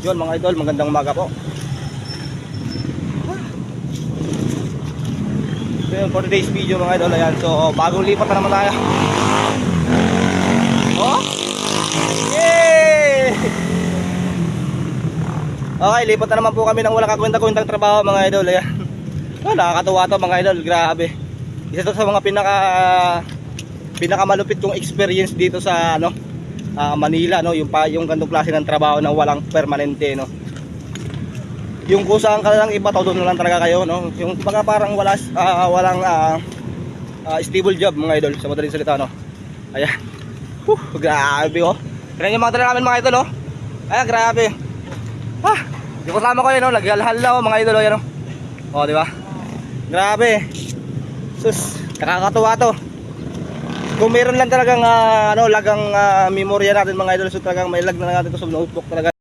Yun mga idol, magandang umaga po. So yun, for today's video mga idol, ayan. So bagong lipat na naman tayo. Oh! Yay! Okay, lipat na naman po kami ng walang kakwenta-kwentang trabaho mga idol. Ayan. Oh, nakakatuwa to mga idol, grabe. Isa to sa mga pinakamalupit kong experience dito sa Manila, no, yung ganitong klase ng trabaho na walang permanente, no. Yung kusang ka lang iba, doon na lang talaga kayo, no. Yung parang walang stable job mga idol, sa madaling salita, no. Ayan. Grabe oh. Kaya yung mga tala namin mga idol, oh. Ayan, grabe. Yung kasama ko yun, no, laghal na mga idol, oh, yan, oh. Oh, di ba? Grabe. Sus, nakakatuwa to. Kung meron lang talagang lagang memorya natin mga idol, so talagang may lag na natin ito sa notebook talaga.